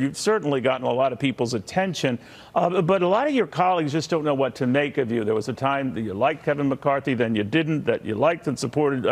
You've certainly gotten a lot of people's attention, but a lot of your colleagues just don't know what to make of you. There was a time that you liked Kevin McCarthy, then you didn't, that you liked and supported,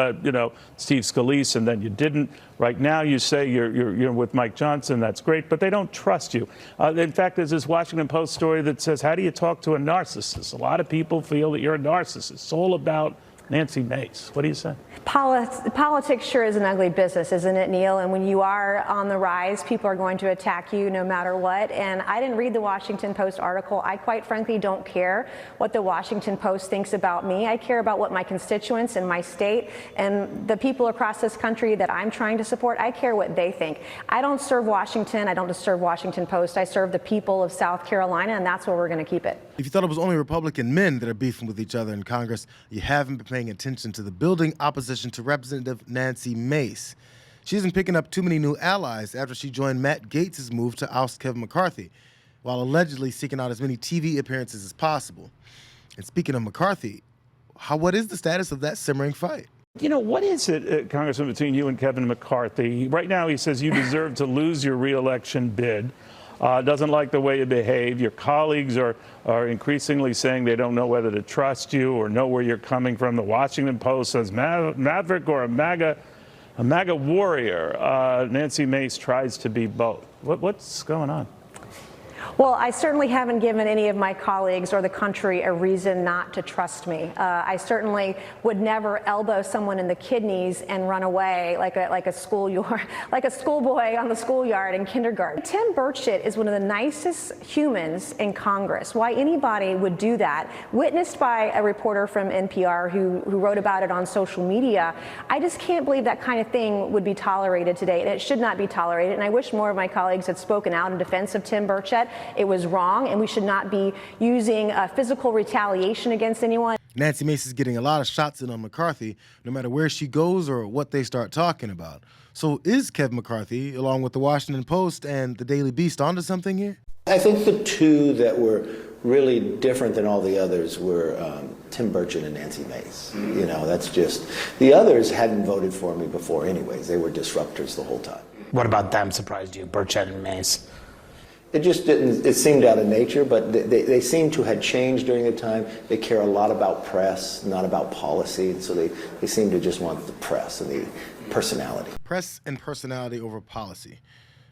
Steve Scalise, and then you didn't. Right now you say you're with Mike Johnson. That's great, but they don't trust you. In fact, there's this Washington Post story that says, how do you talk to a narcissist? A lot of people feel that you're a narcissist. It's all about Nancy Mace. What do you say? Politics sure is an ugly business, isn't it, Neil? And when you are on the rise, people are going to attack you no matter what. And I didn't read the Washington Post article. I quite frankly don't care what the Washington Post thinks about me. I care about what my constituents in my state and the people across this country that I'm trying to support, I care what they think. I don't serve Washington. I don't just serve Washington Post. I serve the people of South Carolina, and that's where we're going to keep it. If you thought it was only Republican men that are beefing with each other in Congress, you haven't been paying attention to the building opposition to Representative Nancy Mace. She isn't picking up too many new allies after she joined Matt Gaetz's move to oust Kevin McCarthy, while allegedly seeking out as many TV appearances as possible. And speaking of McCarthy, what is the status of that simmering fight? You know, what is it, Congressman, between you and Kevin McCarthy? Right now he says you deserve to lose your re-election bid. Doesn't like the way you behave. Your colleagues are increasingly saying they don't know whether to trust you or know where you're coming from. The Washington Post says maverick or a MAGA warrior. Nancy Mace tries to be both. What's going on? Well, I certainly haven't given any of my colleagues or the country a reason not to trust me. I certainly would never elbow someone in the kidneys and run away like a schoolboy on the schoolyard in kindergarten. Tim Burchett is one of the nicest humans in Congress. Why anybody would do that, witnessed by a reporter from NPR who wrote about it on social media. I just can't believe that kind of thing would be tolerated today, and it should not be tolerated. And I wish more of my colleagues had spoken out in defense of Tim Burchett. It was wrong, and we should not be using physical retaliation against anyone. Nancy Mace is getting a lot of shots in on McCarthy, no matter where she goes or what they start talking about. So is Kevin McCarthy, along with the Washington Post and the Daily Beast, onto something here? I think the two that were really different than all the others were Tim Burchett and Nancy Mace. You know, that's just, the others hadn't voted for me before anyways. They were disruptors the whole time. What about them surprised you, Burchett and Mace? It just didn't, it seemed out of nature, but they seem to have changed during the time. They care a lot about press, not about policy, so they seem to just want the press and the personality. Press and personality over policy.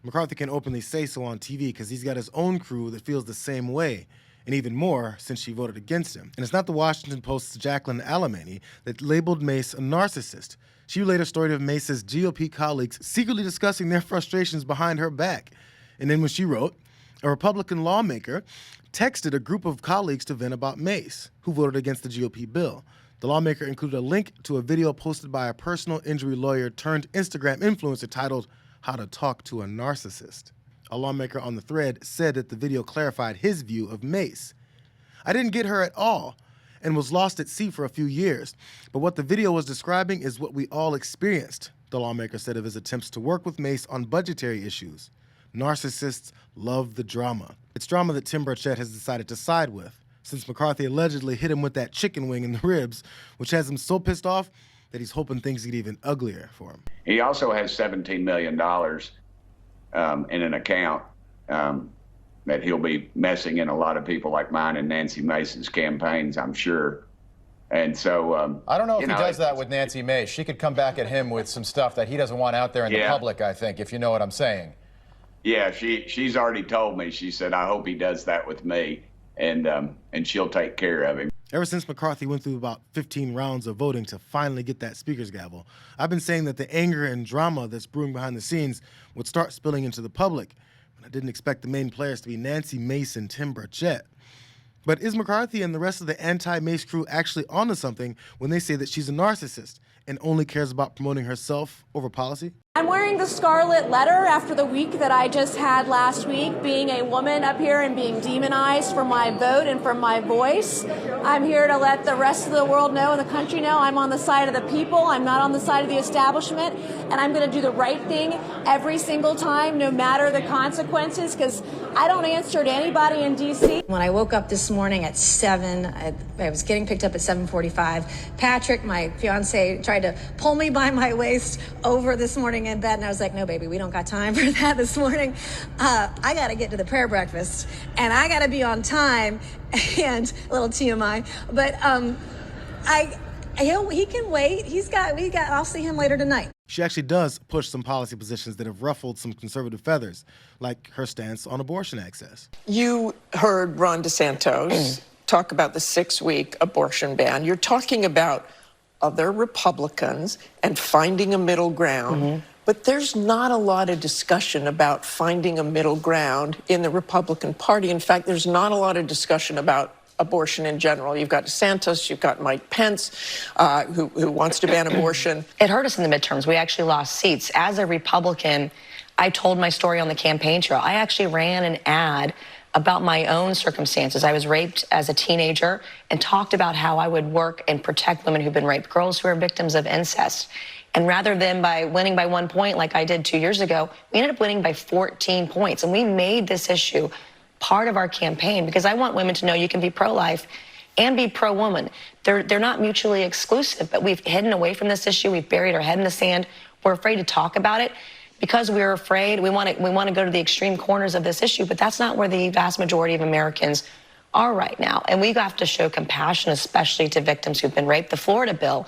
McCarthy can openly say so on TV because he's got his own crew that feels the same way, and even more since she voted against him. And it's not the Washington Post's Jacqueline Alemany that labeled Mace a narcissist. She relayed a story of Mace's GOP colleagues secretly discussing their frustrations behind her back. And then when she wrote, a Republican lawmaker texted a group of colleagues to vent about Mace, who voted against the GOP bill. The lawmaker included a link to a video posted by a personal injury lawyer turned Instagram influencer titled, "How to Talk to a Narcissist." A lawmaker on the thread said that the video clarified his view of Mace. "I didn't get her at all and was lost at sea for a few years, but what the video was describing is what we all experienced," the lawmaker said of his attempts to work with Mace on budgetary issues. Narcissists love the drama. It's drama that Tim Burchett has decided to side with, since McCarthy allegedly hit him with that chicken wing in the ribs, which has him so pissed off that he's hoping things get even uglier for him. He also has $17 million in an account that he'll be messing in a lot of people like mine and Nancy Mace's campaigns, I'm sure. And so I don't know if he does that with Nancy Mace. She could come back at him with some stuff that he doesn't want out there in the public, I think, if you know what I'm saying. Yeah, she's already told me. She said, I hope he does that with me, and she'll take care of him. Ever since McCarthy went through about 15 rounds of voting to finally get that speaker's gavel, I've been saying that the anger and drama that's brewing behind the scenes would start spilling into the public. I didn't expect the main players to be Nancy Mace and Tim Burchett. But is McCarthy and the rest of the anti-Mace crew actually onto something when they say that she's a narcissist and only cares about promoting herself over policy? I'm wearing the scarlet letter after the week that I just had last week, being a woman up here and being demonized for my vote and for my voice. I'm here to let the rest of the world know and the country know I'm on the side of the people. I'm not on the side of the establishment, and I'm going to do the right thing every single time, no matter the consequences, because I don't answer to anybody in D.C. When I woke up this morning at 7, I was getting picked up at 7:45. Patrick, my fiance, tried to pull me by my waist over this morning laying in bed, and I was like, no, baby, we don't got time for that this morning. I got to get to the prayer breakfast, and I got to be on time, and a little TMI, but he can wait. I'll see him later tonight. She actually does push some policy positions that have ruffled some conservative feathers, like her stance on abortion access. You heard Ron DeSantis talk about the 6-week abortion ban. You're talking about other Republicans and finding a middle ground. But there's not a lot of discussion about finding a middle ground in the Republican Party. In fact, there's not a lot of discussion about abortion in general. You've got DeSantis, you've got Mike Pence, who wants to ban abortion. It hurt us in the midterms. We actually lost seats. As a Republican, I told my story on the campaign trail. I actually ran an ad about my own circumstances. I was raped as a teenager and talked about how I would work and protect women who've been raped, girls who are victims of incest. And rather than by winning by 1 point like I did 2 years ago, we ended up winning by 14 points. And we made this issue part of our campaign because I want women to know you can be pro-life and be pro-woman. They're not mutually exclusive, but we've hidden away from this issue. We've buried our head in the sand. We're afraid to talk about it because we're afraid. We want to go to the extreme corners of this issue, but that's not where the vast majority of Americans are right now. And we have to show compassion, especially to victims who've been raped. The Florida bill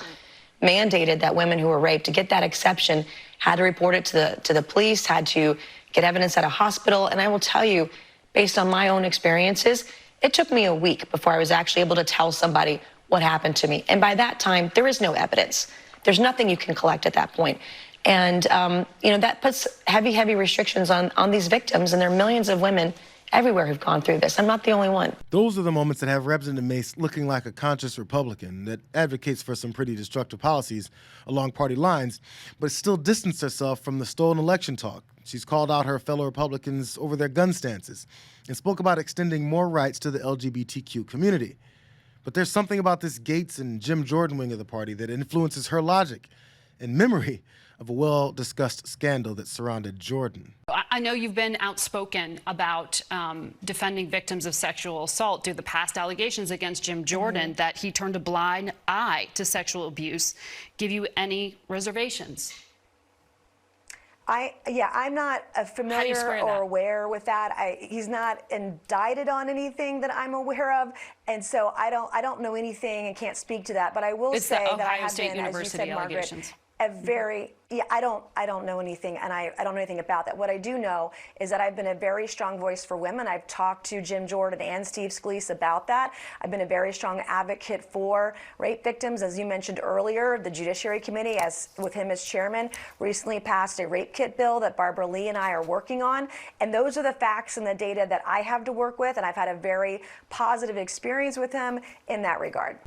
mandated that women who were raped, to get that exception, had to report it to the police, had to get evidence at a hospital. And I will tell you, based on my own experiences, it took me a week before I was actually able to tell somebody what happened to me. And by that time, there is no evidence. There's nothing you can collect at that point. And, that puts heavy restrictions on these victims. And there are millions of women everywhere who've gone through this. I'm not the only one. Those are the moments that have Representative Mace looking like a conscious Republican that advocates for some pretty destructive policies along party lines, but still distanced herself from the stolen election talk. She's called out her fellow Republicans over their gun stances and spoke about extending more rights to the LGBTQ community. But there's something about this Gates and Jim Jordan wing of the party that influences her logic and memory of a well-discussed scandal that surrounded Jordan. I know you've been outspoken about defending victims of sexual assault. Do the past allegations against Jim Jordan that he turned a blind eye to sexual abuse give you any reservations? I'm not familiar or aware with that. He's not indicted on anything that I'm aware of, and so I don't know anything and can't speak to that. But I will say that I have been, as you said, Margaret, I don't know anything, and I don't know anything about that. What I do know is that I've been a very strong voice for women. I've talked to Jim Jordan and Steve Scalise about that. I've been a very strong advocate for rape victims. As you mentioned earlier, the Judiciary Committee, with him as chairman, recently passed a rape kit bill that Barbara Lee and I are working on. And those are the facts and the data that I have to work with, and I've had a very positive experience with him in that regard.